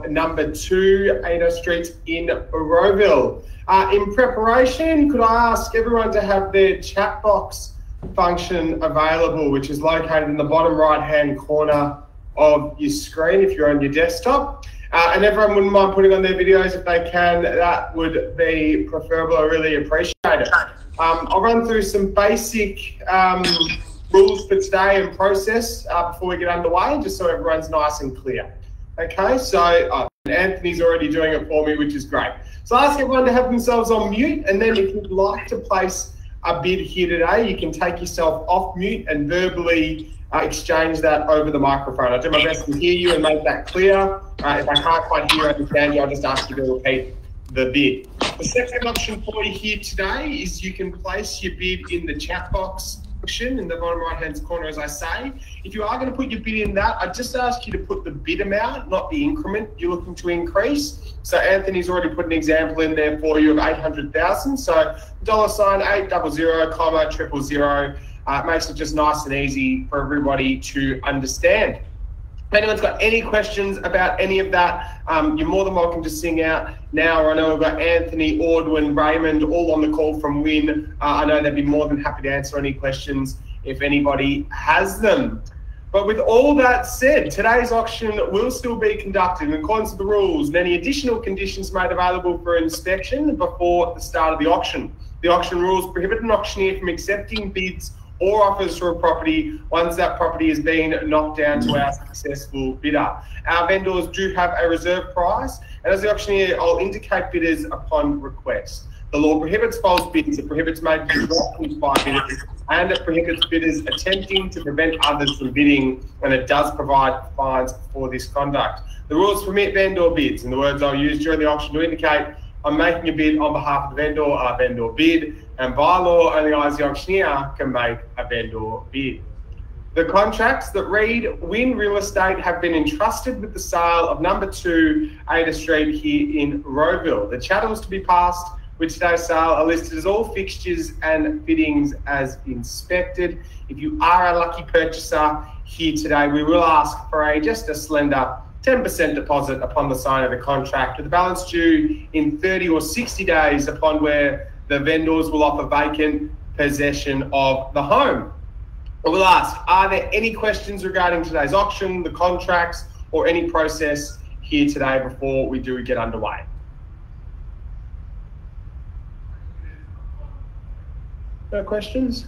number 2 Ada Street in Rowville. In preparation, could I ask everyone to have their chat box function available, which is located in the bottom right-hand corner of your screen if you're on your desktop. And everyone wouldn't mind putting on their videos if they can. That would be preferable. I really appreciate it. I'll run through some basic rules for today and process before we get underway, just so everyone's nice and clear. Okay, so Anthony's already doing it for me, which is great. So I ask everyone to have themselves on mute, and then if you'd like to place a bid here today, you can take yourself off mute and verbally exchange that over the microphone. I'll do my best to hear you and make that clear. If I can't quite hear or understand you, I'll just ask you to repeat the bid. The second option for you here today is you can place your bid in the chat box section in the bottom right hand corner, as I say. If you are going to put your bid in that, I just ask you to put the bid amount, not the increment you're looking to increase. So Anthony's already put an example in there for you of 800,000. So $800, 000, makes it just nice and easy for everybody to understand. If anyone's got any questions about any of that, you're more than welcome to sing out now. I know we've got Anthony, Ordwin, Raymond, all on the call from Win. I know they'd be more than happy to answer any questions if anybody has them. But with all that said, today's auction will still be conducted in accordance with the rules and any additional conditions made available for inspection before the start of the auction. The auction rules prohibit an auctioneer from accepting bids or offers for a property once that property has been knocked down to our successful bidder. Our vendors do have a reserve price, and as the auctioneer, I'll indicate bidders upon request. The law prohibits false bids, it prohibits making offers by bidders, and it prohibits bidders attempting to prevent others from bidding, and it does provide fines for this conduct. The rules permit vendor bids, and the words I'll use during the auction to indicate I'm making a bid on behalf of the vendor are vendor bid, and by law, only I as the auctioneer can make a vendor bid. The contracts that read Win Real Estate have been entrusted with the sale of number 2 Ada Street here in Rowville. The chattels to be passed with today's sale are listed as all fixtures and fittings as inspected. If you are a lucky purchaser here today, we will ask for just a slender 10% deposit upon the sign of the contract, with the balance due in 30 or 60 days upon where the vendors will offer vacant possession of the home. I will ask, are there any questions regarding today's auction, the contracts, or any process here today before we do get underway? No questions?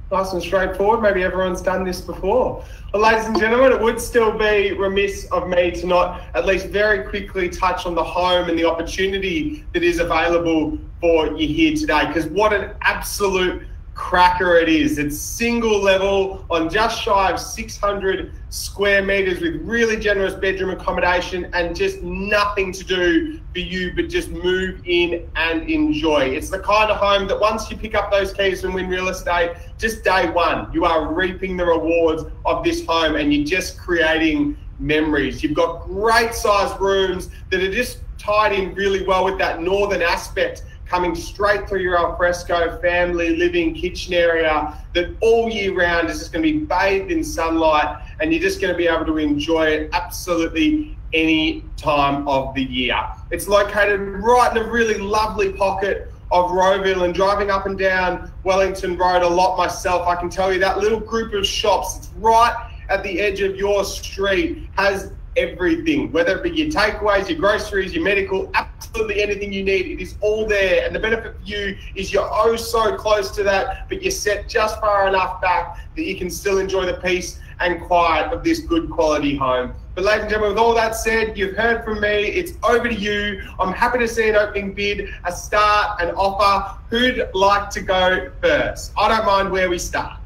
Nice and straightforward. Maybe everyone's done this before. Well, ladies and gentlemen, it would still be remiss of me to not at least very quickly touch on the home and the opportunity that is available for you here today, because what an absolute cracker it is. It's single level on just shy of 600 square meters with really generous bedroom accommodation and just nothing to do for you but just move in and enjoy. It's the kind of home that once you pick up those keys and Win Real Estate, just day one, you are reaping the rewards of this home and you're just creating memories. You've got great sized rooms that are just tied in really well with that northern aspect, coming straight through your alfresco family living kitchen area that all year round is just going to be bathed in sunlight, and you're just going to be able to enjoy it absolutely any time of the year. It's located right in a really lovely pocket of Rowville, and driving up and down Wellington Road a lot myself, I can tell you that little group of shops, it's right at the edge of your street, has everything, whether it be your takeaways, your groceries, your medical, absolutely anything you need, it is all there. And the benefit for you is you're oh so close to that, but you're set just far enough back that you can still enjoy the peace and quiet of this good quality home. But ladies and gentlemen, with all that said, you've heard from me, it's over to you. I'm happy to see an opening bid, a start, an offer. Who'd like to go first? I don't mind where we start.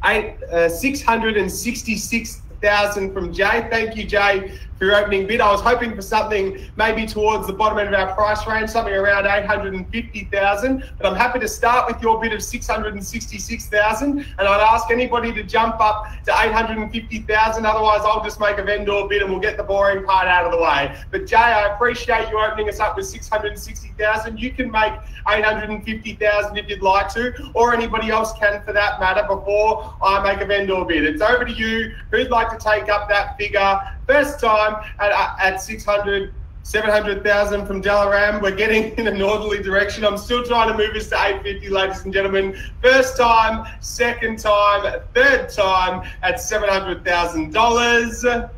666,000 from Jay. Thank you, Jay, for your opening bid. I was hoping for something maybe towards the bottom end of our price range, something around 850,000, but I'm happy to start with your bid of 666,000, and I'd ask anybody to jump up to 850,000. Otherwise, I'll just make a vendor bid and we'll get the boring part out of the way. But Jay, I appreciate you opening us up with 660,000. You can make 850,000 if you'd like to, or anybody else can for that matter, before I make a vendor bid. It's over to you. Who'd like to take up that figure? First time at 600. 700,000 from Dalaram. We're getting in a northerly direction. I'm still trying to move us to 850, ladies and gentlemen. First time, second time, third time at $700,000.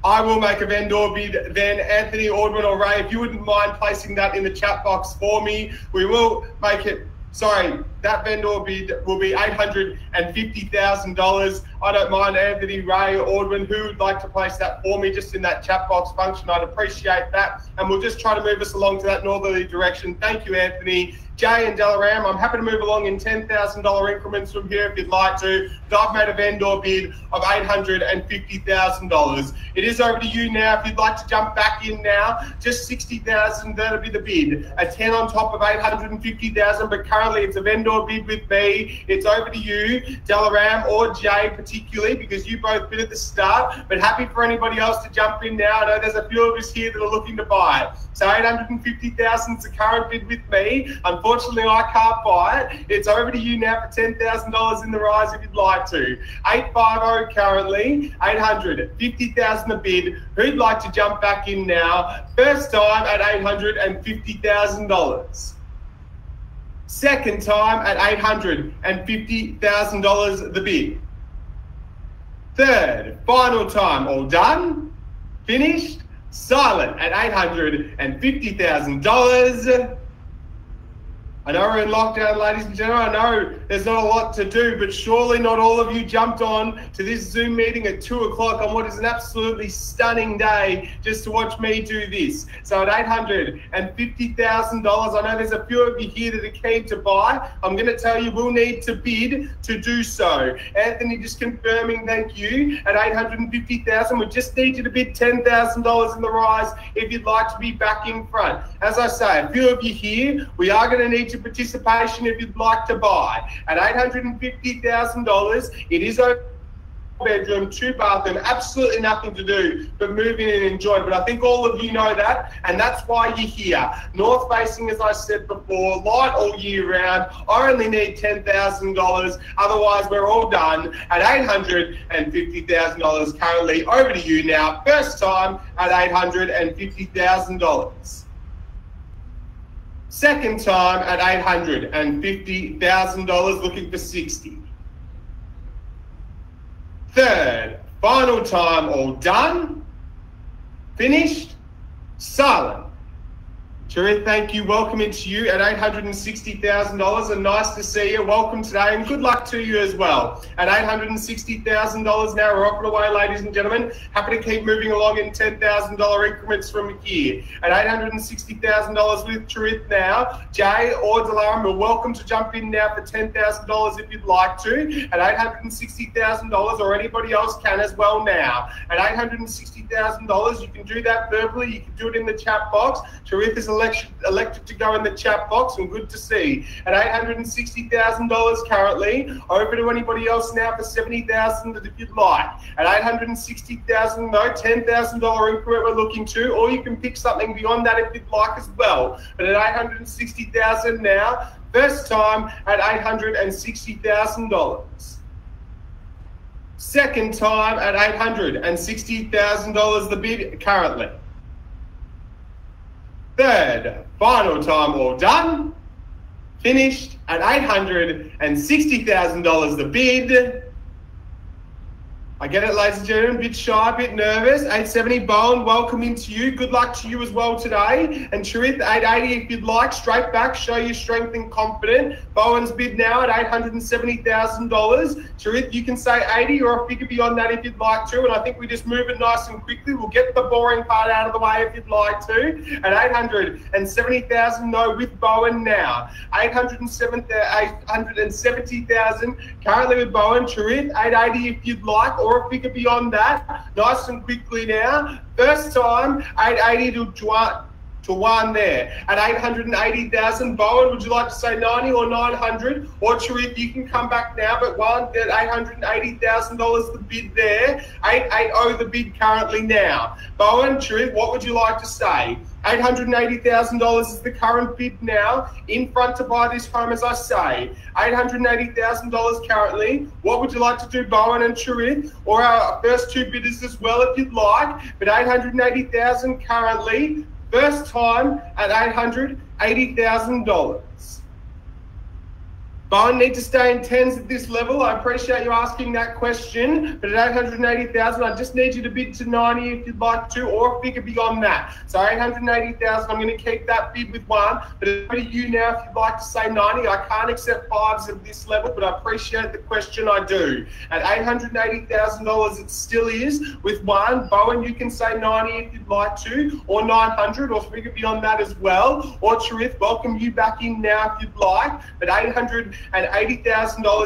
I will make a vendor bid then. Anthony, Audwin or Ray, if you wouldn't mind placing that in the chat box for me, we will make it. Sorry, that vendor bid will be $850,000. I don't mind, Anthony, Ray, Audwin, who would like to place that for me just in that chat box function. I'd appreciate that. And we'll just try to move us along to that northerly direction. Thank you, Anthony. Jay and Dalaram, I'm happy to move along in $10,000 increments from here if you'd like to. I've made a vendor bid of $850,000. It is over to you now. If you'd like to jump back in now, just $60,000, that'll be the bid. A 10 on top of $850,000, but currently it's a vendor bid with me. It's over to you, Dalaram or Jay particularly, because you both bid at the start, but happy for anybody else to jump in now. I know there's a few of us here that are looking to buy it. So $850,000 is the current bid with me. Unfortunately, I can't buy it. It's over to you now for $10,000 in the rise if you'd like to. 850 currently, 850,000 a bid. Who'd like to jump back in now? First time at $850,000. Second time at $850,000 the bid. Third, final time, all done, finished, silent at $850,000. I know we're in lockdown, ladies and gentlemen. I know there's not a lot to do, but surely not all of you jumped on to this Zoom meeting at 2 o'clock on what is an absolutely stunning day just to watch me do this. So at $850,000, I know there's a few of you here that are keen to buy. I'm going to tell you we'll need to bid to do so. Anthony just confirming, thank you. At $850,000, we just need you to bid $10,000 in the rise if you'd like to be back in front. As I say, a few of you here, we are going to need your participation if you'd like to buy. At $850,000, it is a bedroom, 2 bathroom, absolutely nothing to do but move in and enjoy. But I think all of you know that, and that's why you're here. North facing, as I said before, light all year round. I only need $10,000, otherwise we're all done. At $850,000 currently, over to you now. First time at $850,000. Second time at $850,000, looking for 60. Third, final time, all done, finished, silent. Charith, thank you. Welcome into you at $860,000, and nice to see you. Welcome today, and good luck to you as well. At $860,000 now, we're off and away, ladies and gentlemen. Happy to keep moving along in $10,000 increments from here. At $860,000 with Charith now, Jay or Dalaram, you're welcome to jump in now for $10,000 if you'd like to. At $860,000, or anybody else can as well now. At $860,000, you can do that verbally, you can do it in the chat box. Charith is elected to go in the chat box, and good to see. At $860,000 currently, over to anybody else now for $70,000 if you'd like. At $860,000 though, $10,000 increment we're looking to, or you can pick something beyond that if you'd like as well. But at $860,000 now, first time at $860,000. Second time at $860,000 the bid currently. Third, final time, all done, finished at $860,000 the bid. I get it, ladies and gentlemen, a bit shy, a bit nervous. 870, Bowen, welcome into you. Good luck to you as well today. And Charith, 880 if you'd like, straight back, show your strength and confident. Bowen's bid now at $870,000. Charith, you can say 80 or a figure beyond that if you'd like to. And I think we just move it nice and quickly. We'll get the boring part out of the way if you'd like to. At $870,000 though with Bowen now. $870,000 currently with Bowen. Charith, 880 if you'd like, or a figure beyond that, nice and quickly now. First time, 880 to one there. At $880,000, Bowen, would you like to say 90 or 900? Or Charith, you can come back now, but one at $880,000 the bid there. 880 the bid currently now. Bowen, Charith, what would you like to say? $880,000 is the current bid now, in front to buy this home, as I say. $880,000 currently. What would you like to do, Bowen and Cherith, or our first two bidders as well, if you'd like? But $880,000 currently. First time at $880,000. Bowen, need to stay in tens at this level. I appreciate you asking that question, but at $880,000, I just need you to bid to 90 if you'd like to, or a figure beyond that. So $880,000, I'm going to keep that bid with one, but it's over to you now if you'd like to say 90. I can't accept fives at this level, but I appreciate the question, I do. At $880,000, it still is with one. Bowen, you can say 90 if you'd like to, or 900, or figure beyond that as well. Or Cherith, welcome you back in now if you'd like, but $880,000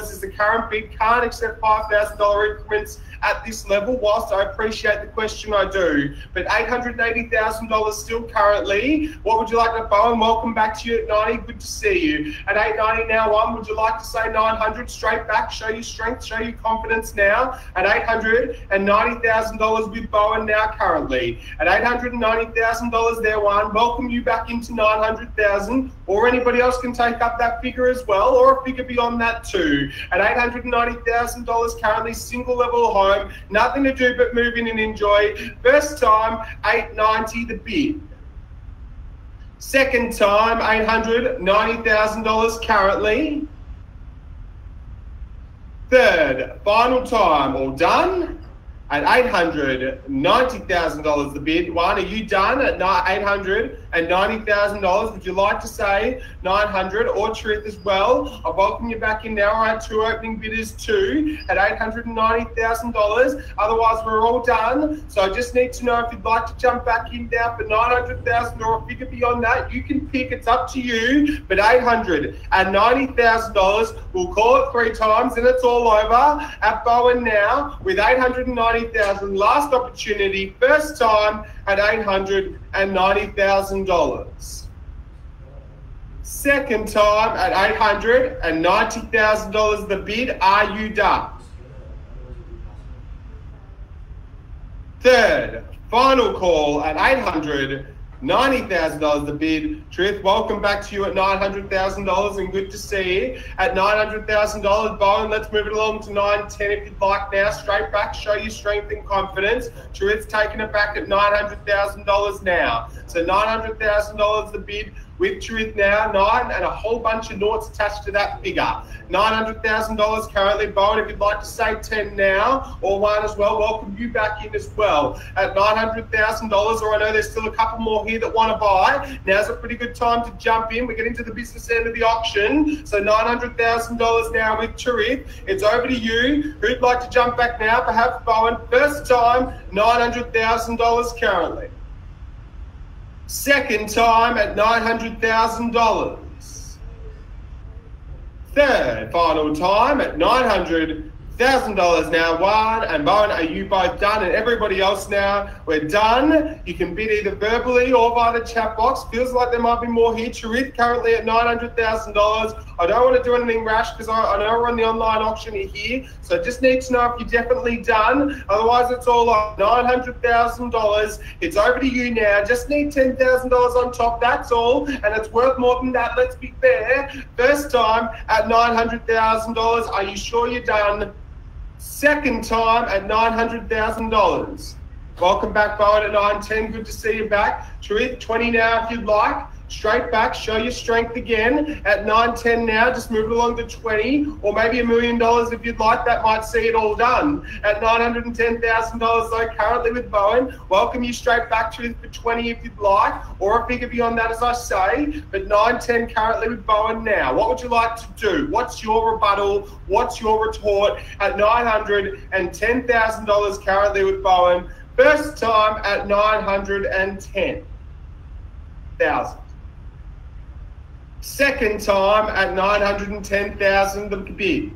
is the current bid. Can't accept $5,000 increments at this level. Whilst I appreciate the question, I do. But $880,000 still currently. What would you like to, Bowen? Welcome back to you at 90. Good to see you. At $890 now, one. Would you like to say 900? Straight back. Show you strength. Show you confidence now. At $890,000 with Bowen now currently. At $890,000 there, one. Welcome you back into 900,000. Or anybody else can take up that figure as well, or a figure beyond that too. At $890,000 currently, single level home, nothing to do but move in and enjoy. First time, $890 the bid. Second time, $890,000 currently. Third, final time, all done. At $890,000 the bid. One, are you done at $890,000? Would you like to say 900 or Cherith as well? I welcome you back in now. I have two opening bidders too at $890,000. Otherwise, we're all done. So I just need to know if you'd like to jump back in now for 900,000 or a figure beyond that. You can pick. It's up to you. But $890,000. We'll call it 3 times and it's all over. At Bowen now with $890,000. Last opportunity, first time at $890,000. Second time at $890,000 the bid. Are you done? Third, final call at $890,000 the bid. Cherith, welcome back to you at $900,000 and good to see you. At $900,000, Bowen, let's move it along to 910 if you'd like now. Straight back, show your strength and confidence. Cherith's taking it back at $900,000 now. So $900,000 the bid with Cherith now, 9 and a whole bunch of noughts attached to that figure. $900,000 currently. Bowen, if you'd like to say 10 now, or 1 as well, welcome you back in as well. At $900,000, or I know there's still a couple more here that want to buy. Now's a pretty good time to jump in. We're getting to the business end of the auction. So $900,000 now with Cherith. It's over to you. Who'd like to jump back now? Perhaps Bowen. First time, $900,000 currently. Second time at $900,000. Third final time at $900,000 now. One and Bowen, are you both done? And everybody else now, we're done. You can bid either verbally or via the chat box. Feels like there might be more here. Cherith currently at $900,000. I don't want to do anything rash because I know we're on the online auction here. So I just need to know if you're definitely done. Otherwise, it's all on $900,000. It's over to you now. Just need $10,000 on top. That's all. And it's worth more than that. Let's be fair. First time at $900,000. Are you sure you're done? Second time at $900,000. Welcome back, Bowen, at 910. Good to see you back. Cherith, 20 now if you'd like. Straight back, show your strength again at 910 now. Just move it along to 20 or maybe $1 million if you'd like. That might see it all done at $910,000 though currently with Bowen. Welcome you straight back to it for 20 if you'd like, or a figure beyond that as I say. But 910 currently with Bowen now. What would you like to do? What's your rebuttal? What's your retort at $910,000 currently with Bowen? First time at $910,000. Second time at $910,000 the bid.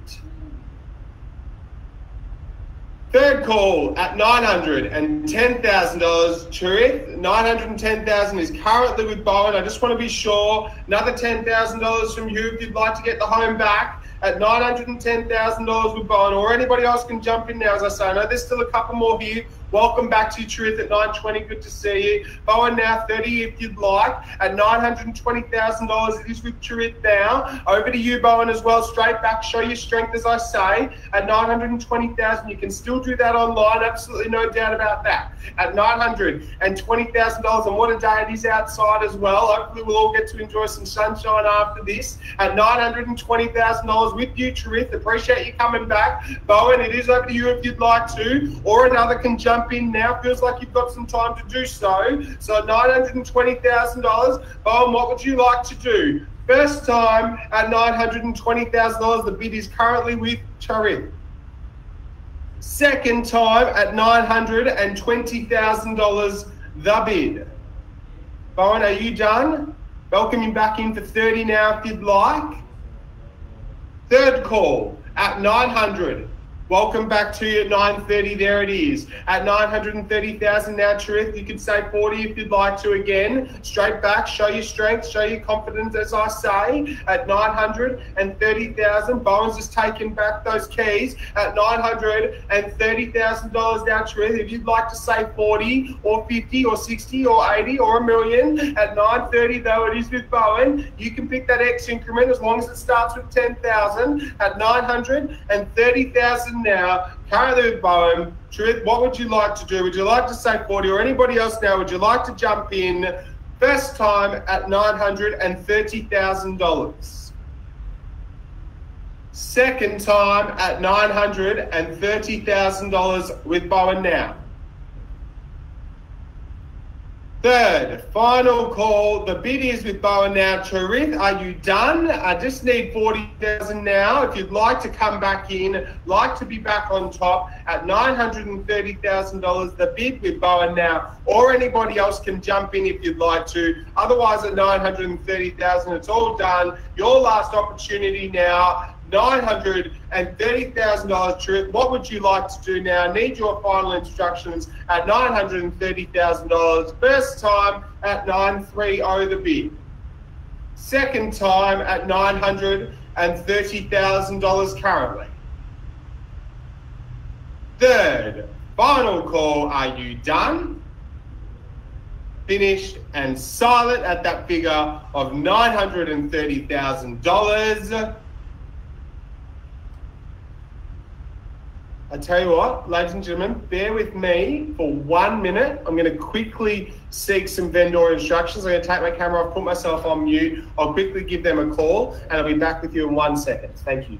Third call at $910,000. Cherith, $910,000 is currently with Bowen. I just want to be sure. Another $10,000 from you if you'd like to get the home back at $910,000 with Bowen, or anybody else can jump in now. As I say, I know there's still a couple more here welcome back to Truth at 920. Good to see you. Bowen now 30 if you'd like. At $920,000, it is with Truth now. Over to you, Bowen, as well. Straight back, show your strength, as I say. At $920,000, you can still do that online. Absolutely no doubt about that. At $920,000, and what a day it is outside as well. Hopefully we'll all get to enjoy some sunshine after this. At $920,000 with you, Truth. Appreciate you coming back. Bowen, it is over to you if you'd like to, or another can jump in now. Feels like you've got some time to do so. So $920,000. Bowen, what would you like to do? First time at $920,000. The bid is currently with Truth. Second time at $920,000. The bid. Bowen, are you done? Welcome you back in for 30 now if you'd like. Third call at 900. Welcome back to you at 930. There it is. At 930,000 now, Truth. You could say 40 if you'd like to again. Straight back, show your strength, show your confidence, as I say. At 930,000. Bowen's just taking back those keys. At $930,000 now, Truth. If you'd like to say 40 or 50 or 60 or 80 or $1 million. At 930, though, it is with Bowen. You can pick that X increment as long as it starts with 10,000. At 930,000 now, currently with Bowen. Truth, what would you like to do? Would you like to say 40, or anybody else now? Would you like to jump in? First time at $930,000. Second time at $930,000 with Bowen now. Third, final call. The bid is with Bowen now. Truth, are you done? I just need 40,000 now. If you'd like to come back in, like to be back on top at $930,000. The bid with Bowen now, or anybody else can jump in if you'd like to. Otherwise, at $930,000, it's all done. Your last opportunity now. $930,000, Truth. What would you like to do now? Need your final instructions at $930,000. First time at 930 the bid. Second time at $930,000 currently. Third, final call. Are you done? Finished and silent at that figure of $930,000. I tell you what, ladies and gentlemen, bear with me for 1 minute. I'm going to quickly seek some vendor instructions. I'm going to take my camera off, put myself on mute. I'll quickly give them a call, and I'll be back with you in 1 second. Thank you.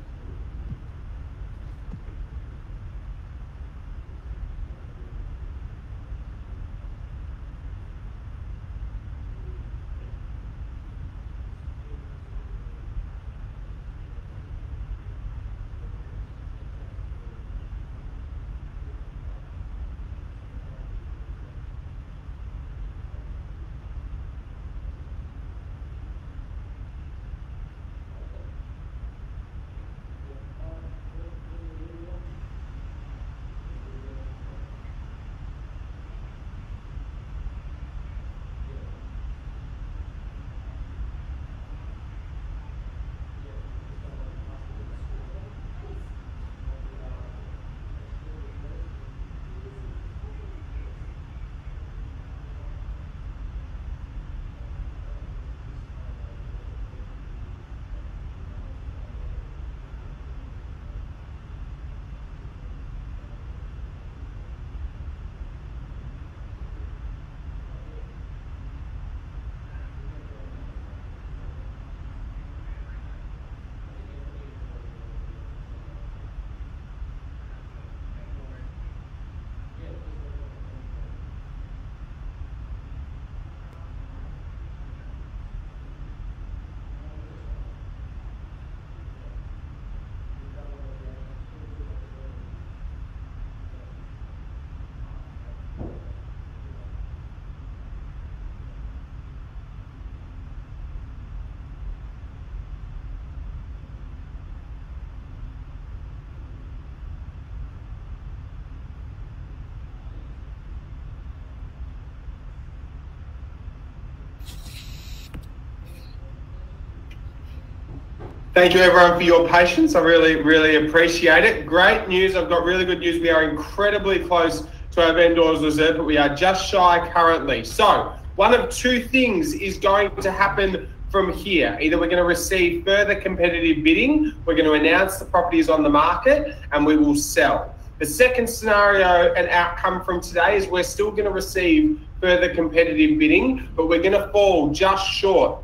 Thank you everyone for your patience. I really appreciate it. Great news. I've got really good news. We are incredibly close to our vendors reserve, but we are just shy currently. So one of two things is going to happen from here. Either we're going to receive further competitive bidding, we're going to announce the property is on the market, and we will sell. The second scenario and outcome from today is we're still going to receive further competitive bidding, but we're going to fall just short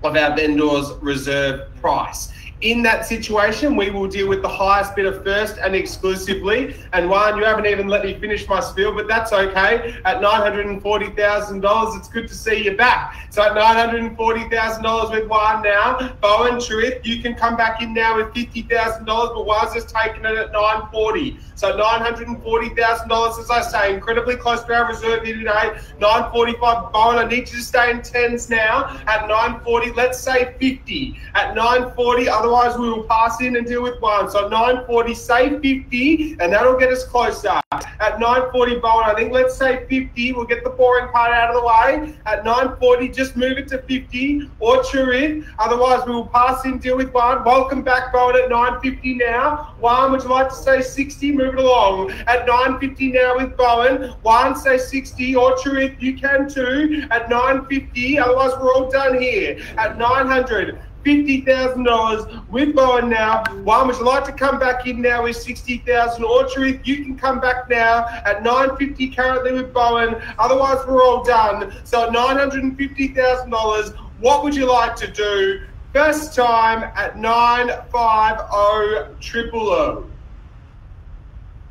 of our vendor's reserve price. In that situation, we will deal with the highest bidder first and exclusively. And Juan, you haven't even let me finish my spiel, but that's okay. At $940,000, it's good to see you back. So at $940,000 with Juan now, Bowen, Truith, you can come back in now with $50,000, but Juan's just taking it at $940,000. So $940,000, as I say, incredibly close to our reserve here today. $945, Bowen, I need you to stay in tens now. At $940, let's say $50. At $940, otherwise we will pass in and deal with one. So $940, say $50, and that'll get us closer. At $940, Bowen, I think let's say $50. We'll get the boring part out of the way. At $940, just move it to $50 or Truith. Otherwise, we will pass in, deal with one. Welcome back, Bowen, at $950 now. One, would you like to say $60? Move it along. At $950 now with Bowen. One, say $60 or Truith. You can too. At $950. Otherwise, we're all done here. At $950,000 with Bowen now. One, would you like to come back in now with $60,000 or Truth? You can come back now at $950 currently with Bowen. Otherwise, we're all done. So at $950,000, what would you like to do? First time at $950,000.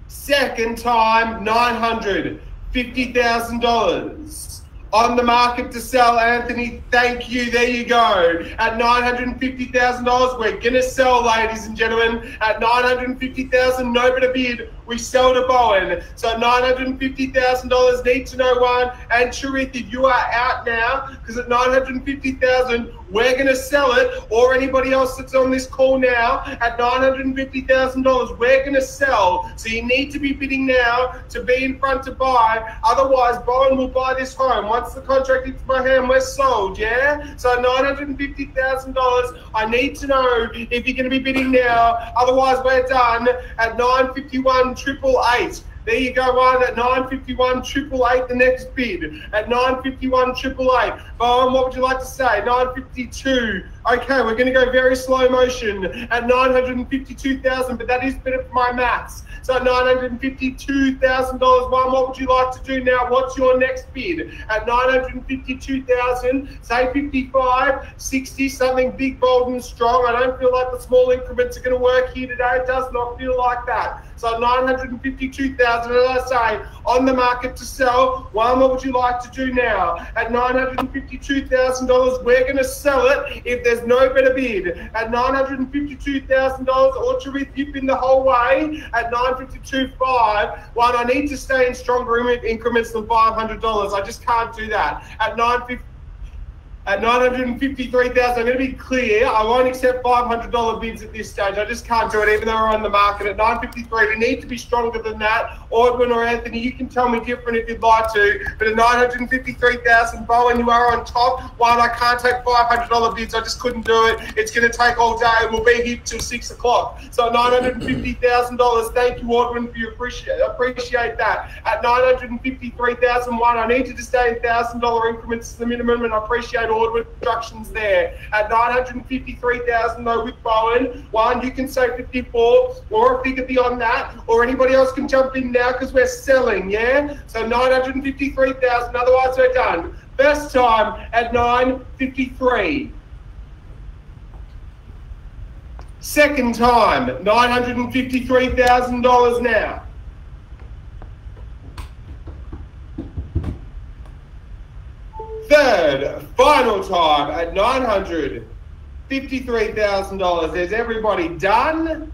Second time, $950,000. On the market to sell, Anthony, thank you. There you go. At $950,000, we're going to sell, ladies and gentlemen. At $950,000, no better bid. We sell to Bowen. So $950,000, need to know one. And Sharif, if you are out now, because at $950,000, we're going to sell it, or anybody else that's on this call now, at $950,000, we're going to sell. So you need to be bidding now to be in front to buy. Otherwise, Bowen will buy this home. Once the contract hits my hand, we're sold, yeah? So $950,000, I need to know if you're going to be bidding now. Otherwise, we're done at $951,888. There you go, one at $951,888, the next bid. At $951,888. Bowen, what would you like to say? $952. Okay, we're going to go very slow motion at $952,000, but that is better for my maths. So $952,000, one, what would you like to do now? What's your next bid? At $952,000, say 55, 60, something big, bold and strong. I don't feel like the small increments are going to work here today. It does not feel like that. So $952,000, as I say, on the market to sell. One, what would you like to do now? At $952,000, we're going to sell it if there's no better bid. At $952,000, or to you've been the whole way at $952,500. One, I need to stay in stronger increments than $500. I just can't do that. At $953,000, I'm going to be clear. I won't accept $500 bids at this stage. I just can't do it, even though we're on the market at $953,000. We need to be stronger than that. Ordwin or Anthony, you can tell me different if you'd like to. But at $953,000, Bowen, you are on top. One, I can't take $500 bids. I just couldn't do it. It's going to take all day. We'll be here till 6 o'clock. So $950,000. Thank you, Ordwin, for your appreciate that. At $953,000, one, I need you to stay in $1,000 increments as the minimum, and I appreciate Ordwin instructions there. At $953,000 though with Bowen, one, you can say 54 or a figure beyond that, or anybody else can jump in now because we're selling, yeah? So $953,000, otherwise we're done. First time at $953,000. Second time, $953,000 now. Third, final time at $953,000. Is everybody done,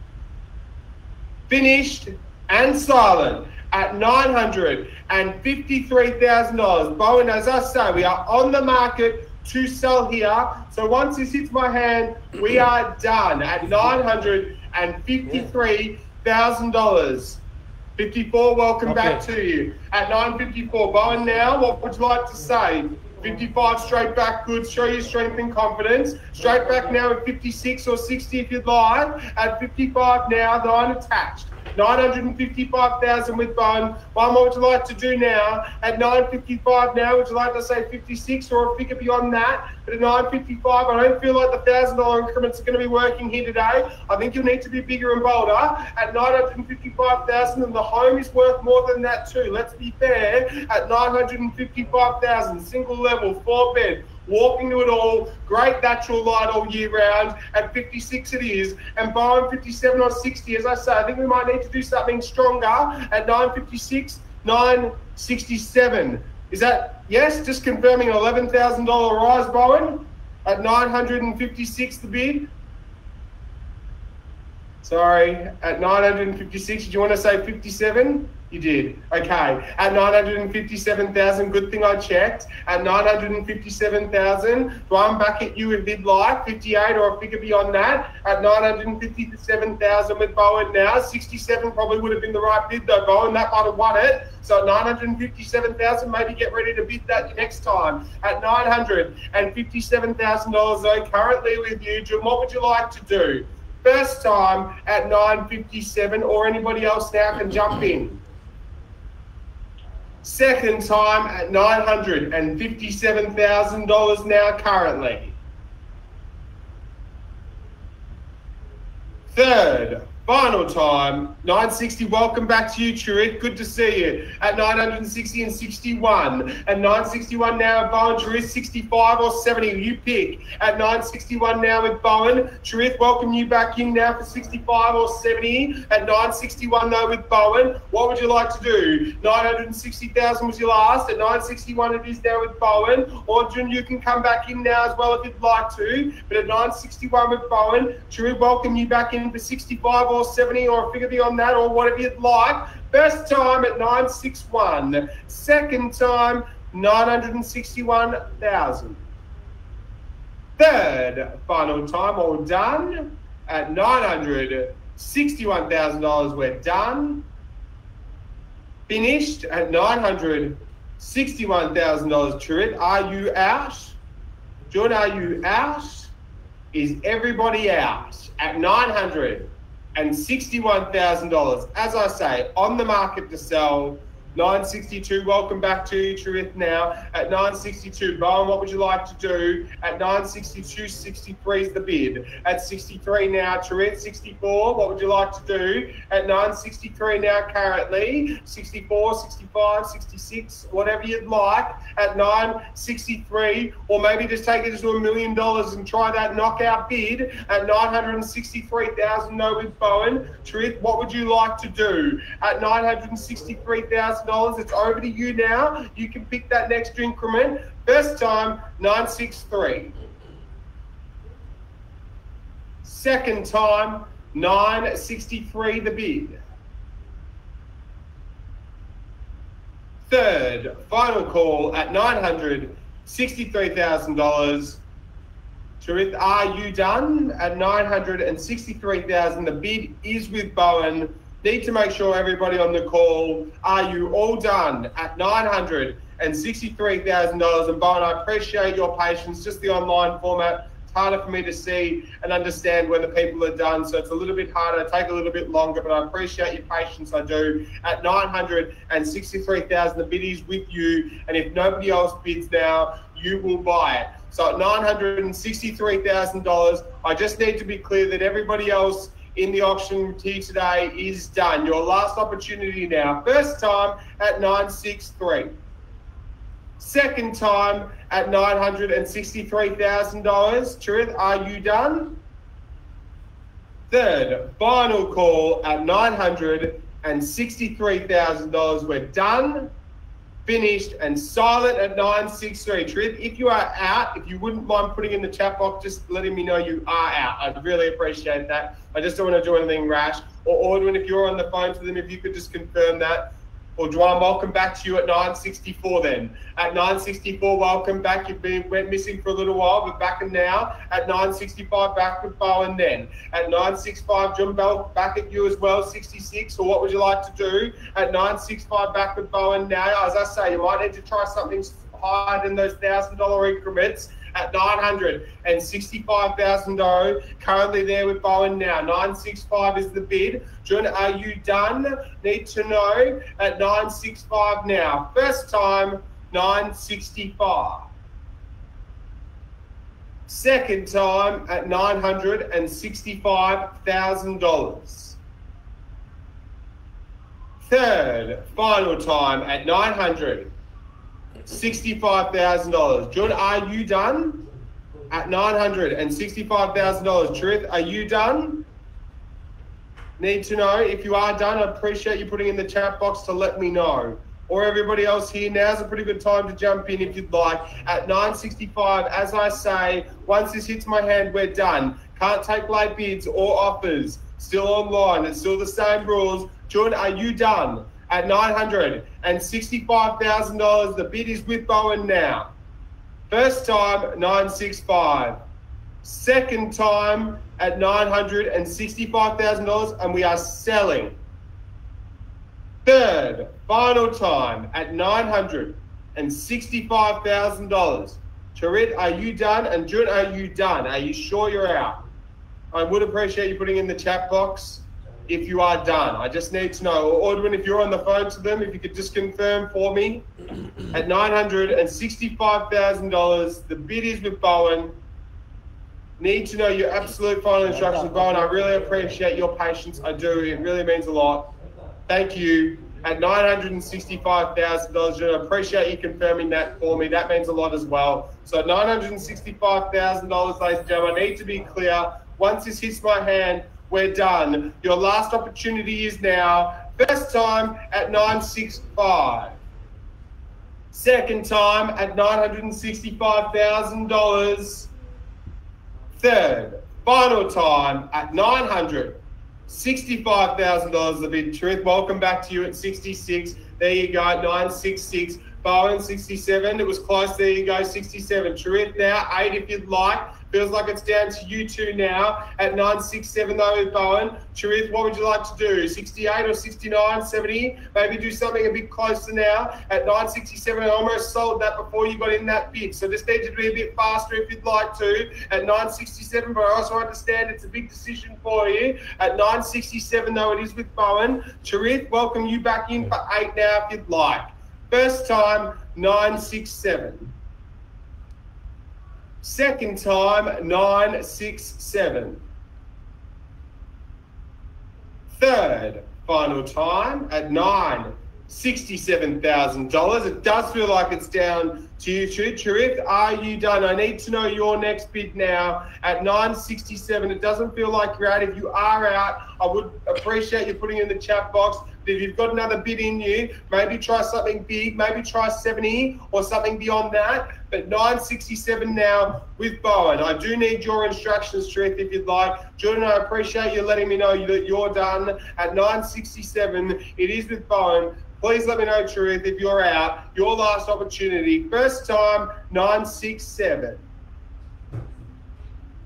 finished, and silent? At $953,000. Bowen, as I say, we are on the market to sell here. So once this hits my hand, we are done at $953,000. 54, welcome back to you. At $954, Bowen, now, what would you like to say? 55 straight back, good. Show your strength and confidence. Straight back now at 56 or 60 if you'd like. At 55 now, 9 attached. 955,000 with Bowen. What would you like to do now? At 955 now, would you like to say 56 or a figure beyond that? But at 955, I don't feel like the $1,000 increments are going to be working here today. I think you'll need to be bigger and bolder. At 955,000, and the home is worth more than that too. Let's be fair. At 955,000, single level, 4-bed. Walking to it all, great natural light all year round. At 56 it is, and Bowen 57 or 60. As I say, I think we might need to do something stronger. At 956, 967. Is that, yes, just confirming an $11,000 rise, Bowen? At 956 the bid. Sorry, at 956, did you want to say 57? You did. Okay. At 957,000, good thing I checked. At 957,000, do I'm back at you if you'd like, 58 or a figure beyond that. At 957,000 with Bowen now, 67 probably would have been the right bid though, Bowen. That might have won it. So at 957,000, maybe get ready to bid that next time. At $957,000 though, currently with you, Jim, what would you like to do? First time at 957, or anybody else now can jump in. Second time at $957,000 now currently. Third, final time, 960, welcome back to you, Churit. Good to see you. At 960 and 61. At 961 now at Bowen, Churit, 65 or 70, you pick. At 961 now with Bowen, Churit, welcome you back in now for 65 or 70. At 961 though with Bowen, what would you like to do? 960,000 was your last. At 961 it is now with Bowen. Or Jun, you can come back in now as well if you'd like to. But at 961 with Bowen, Churit, welcome you back in for 65 or 70 or a figure beyond that or whatever you'd like. First time at 961. Second time, 961,000. Third final time, all done at $961,000. We're done. Finished at $961,000. Churit, are you out? John, are you out? Is everybody out? At $961,000. As I say, on the market to sell. 962, welcome back to you, Churit, now. At 962, Bowen, what would you like to do? At 962, 63 is the bid. At 63 now, Churit, 64, what would you like to do? At 963 now currently, 64, 65, 66, whatever you'd like. At 963, or maybe just take it to $1 million and try that knockout bid. At 963,000, no with Bowen. Churit, what would you like to do? At 963,000, it's over to you now. You can pick that next increment. First time, 963. Second time, 963 the bid. Third, final call at $963,000. Churit, are you done? At 963,000, the bid is with Bowen. Need to make sure everybody on the call, are you all done at $963,000? And Bowen, I appreciate your patience, just the online format. It's harder for me to see and understand when the people are done, so it's a little bit harder, take a little bit longer, but I appreciate your patience, I do. At $963,000, the bid is with you, and if nobody else bids now, you will buy it. So at $963,000, I just need to be clear that everybody else in the auction here today is done. Your last opportunity now. First time at 963. Second time at $963,000. Churit, are you done? Third, final call at $963,000. We're done, finished, and silent at 963. Churit, if you are out, if you wouldn't mind putting in the chat box, just letting me know you are out. I'd really appreciate that. I just don't want to do anything rash. Or Audwin, if you're on the phone to them, if you could just confirm that. Or Dwan, welcome back to you at 964 then. At 964, welcome back. Went missing for a little while, but back and now. At 965, back with Bowen then. At 965, John Bell, back at you as well, 66. Or what would you like to do? At 965, back with Bowen now. As I say, you might need to try something higher than those $1,000 increments. at $965,000. Currently there with Bowen now. 965 is the bid. Jun, are you done? Need to know at 965 now. First time, 965. Second time at $965,000. Third, final time at $965,000. Jun, are you done? At $965,000. Truth, are you done? Need to know. If you are done, I appreciate you putting in the chat box to let me know. Or everybody else here, now's a pretty good time to jump in if you'd like. At 965, as I say, once this hits my hand, we're done. Can't take late bids or offers. Still online. It's still the same rules. Jun, are you done? At $965,000, the bid is with Bowen now. First time, 965. Second time at $965,000, and we are selling. Third, final time at $965,000. Charit, are you done? And Jun, are you done? Are you sure you're out? I would appreciate you putting in the chat box if you are done. I just need to know. Or Audwin, if you're on the phone to them, if you could just confirm for me. At $965,000, the bid is with Bowen. Need to know your absolute final instructions, Bowen. I really appreciate your patience. I do. It really means a lot. Thank you. At $965,000, I appreciate you confirming that for me. That means a lot as well. So $965,000, ladies and gentlemen, I need to be clear. Once this hits my hand, we're done. Your last opportunity is now. First time at 965. Second time at $965,000. Third, final time at $965,000 the bid. Truth, welcome back to you at 66. There you go, 966. Bowen, 67. It was close. There you go, 67. Truth now, 8 if you'd like. Feels like it's down to you two now at 967 though with Bowen. Charith, what would you like to do? 68 or 69, 70? Maybe do something a bit closer now at 967. I almost sold that before you got in that bid. So this needs to be a bit faster if you'd like to at 967, but I also understand it's a big decision for you. At 967 though, it is with Bowen. Charith, welcome you back in for 8 now if you'd like. First time, 967. Second time, 967. Third, final time at $967,000. It does feel like it's down to you two. Charith, are you done? I need to know your next bid now at 967. It doesn't feel like you're out. If you are out, I would appreciate you putting in the chat box. If you've got another bid in you, maybe try something big, maybe try 70 or something beyond that. But 967 now with Bowen. I do need your instructions, Truth, if you'd like. Jordan, I appreciate you letting me know that you're done at 967. It is with Bowen. Please let me know, Truth, if you're out. Your last opportunity. First time, 967.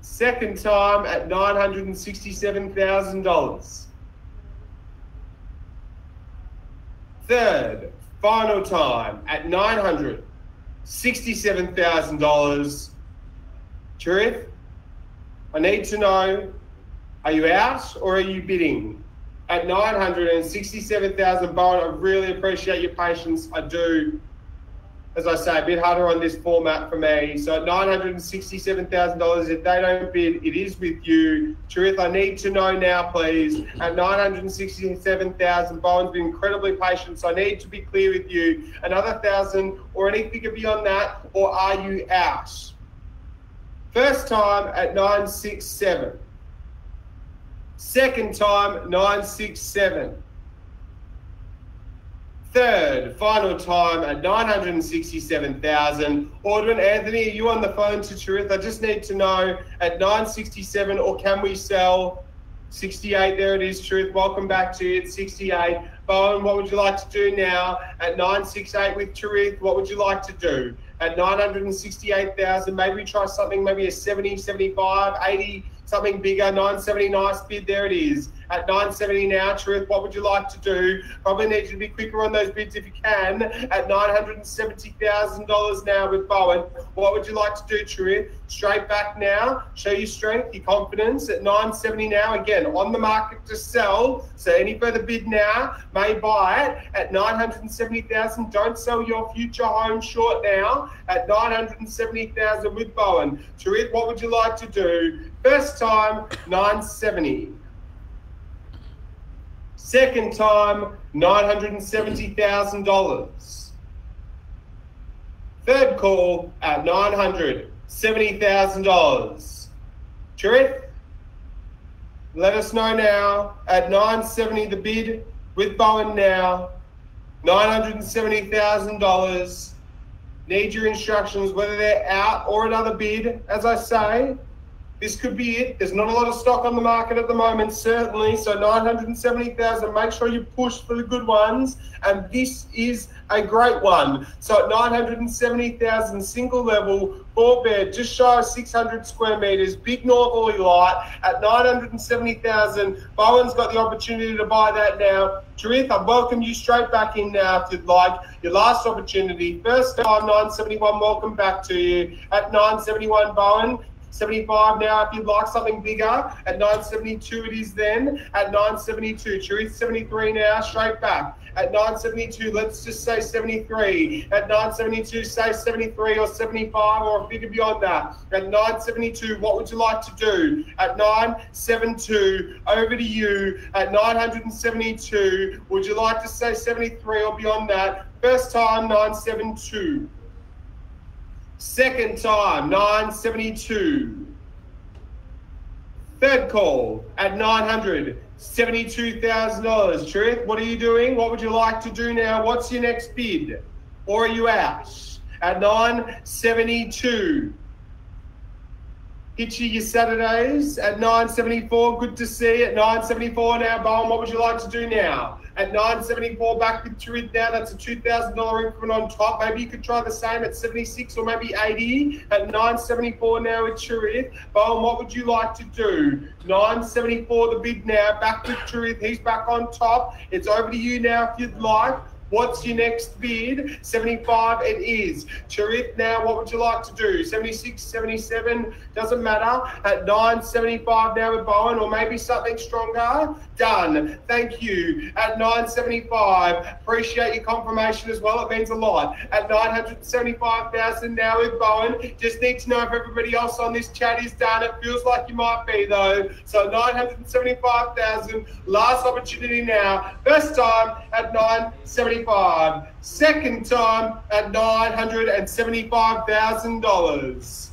Second time at $967,000. Third, final time at $967,000. Truth, I need to know, are you out or are you bidding? At $967,000, Bowen, I really appreciate your patience. I do. As I say, a bit harder on this format for me. So at $967,000, if they don't bid, it is with you. Truth, I need to know now, please. At $967,000, Bowen's been incredibly patient, so I need to be clear with you. Another 1,000 or any figure beyond that, or are you out? First time at 967. Second time, 967. Third, final time at $967,000. Audwin, Anthony, are you on the phone to Truth? I just need to know at 967, or can we sell 68? There it is, Truth. Welcome back to you at 68. Bowen, what would you like to do now at 968 with Truth? What would you like to do? At $968,000, maybe try something, maybe a 70, 75, 80, something bigger. 970, nice bid. There it is. At 970 now, Truth, what would you like to do? Probably need you to be quicker on those bids if you can. At $970,000 now with Bowen. What would you like to do, Truth? Straight back now. Show your strength, your confidence. At 970 now, again, on the market to sell. So any further bid now may buy it. At 970,000, don't sell your future home short now. At 970,000 with Bowen. Truth, what would you like to do? First time, 970. Second time, $970,000. Third call at $970,000. Truth? Let us know now. At 970 the bid with Bowen now. $970,000. Need your instructions, whether they're out or another bid. As I say, this could be it. There's not a lot of stock on the market at the moment, certainly. So 970,000, make sure you push for the good ones. And this is a great one. So at 970,000, single level, 4-bed, just shy of 600 square meters, big northerly light. At 970,000, Bowen's got the opportunity to buy that now. Jarith, I welcome you straight back in now if you'd like. Your last opportunity. First time, 971, welcome back to you. At 971, Bowen. 75 now if you'd like something bigger. At 972 it is then. At 972, Truth 73 now, straight back. At 972, let's just say 73. At 972, say 73 or 75 or a figure beyond that. At 972, what would you like to do? At 972, over to you. At 972, would you like to say 73 or beyond that? First time, 972. Second time, 972. Third call at $972,000. Truth, what are you doing? What would you like to do now? What's your next bid? Or are you out? At 972. Hit you your Saturdays at 974. Good to see. At 974 now, Bowen, what would you like to do now? At 974, back with Truth now. That's a $2,000 increment on top. Maybe you could try the same at 76 or maybe 80. At 974 now with Truth. Bowen, what would you like to do? 974 the bid now. Back with Truth. He's back on top. It's over to you now if you'd like. What's your next bid? 75 it is. Charith, now what would you like to do? 76, 77, doesn't matter. At 975 now with Bowen, or maybe something stronger. Done. Thank you. At 975, appreciate your confirmation as well. It means a lot. At 975,000 now with Bowen. Just need to know if everybody else on this chat is done. It feels like you might be though. So 975,000, last opportunity now. First time at 975. Second time at $975,000.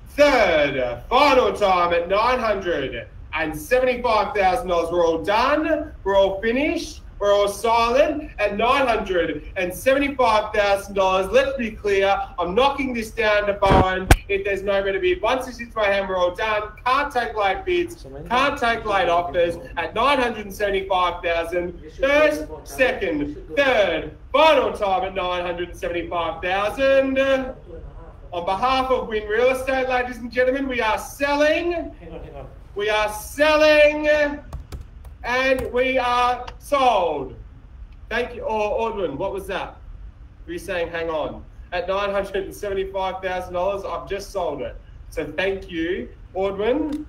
Third, final time at $975,000. We're all done. We're all finished. We're all silent at $975,000. Let's be clear. I'm knocking this down to Bowen if there's no better bid. Once this hits my hand, we're all done. Can't take late bids. Can't take late offers at $975,000. First, second, third, final time at $975,000. On behalf of Win Real Estate, ladies and gentlemen, we are selling. Hang on. We are selling. And we are sold. Thank you. Or Audwin, what was that? Were you saying hang on? At $975,000, I've just sold it. So thank you, Audwin.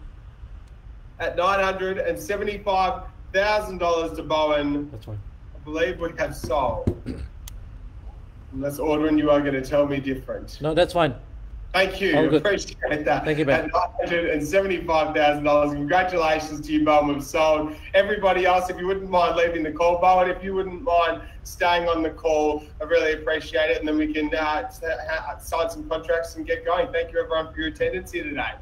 At $975,000 to Bowen. That's fine. I believe we have sold. Unless Audwin, you are going to tell me different. No, that's fine. Thank you. Appreciate that. Thank you, Ben. At $975,000. Congratulations to you, Bowen. We've sold. Everybody else, if you wouldn't mind leaving the call, Bowen, if you wouldn't mind staying on the call, I really appreciate it. And then we can sign some contracts and get going. Thank you, everyone, for your attendance here today.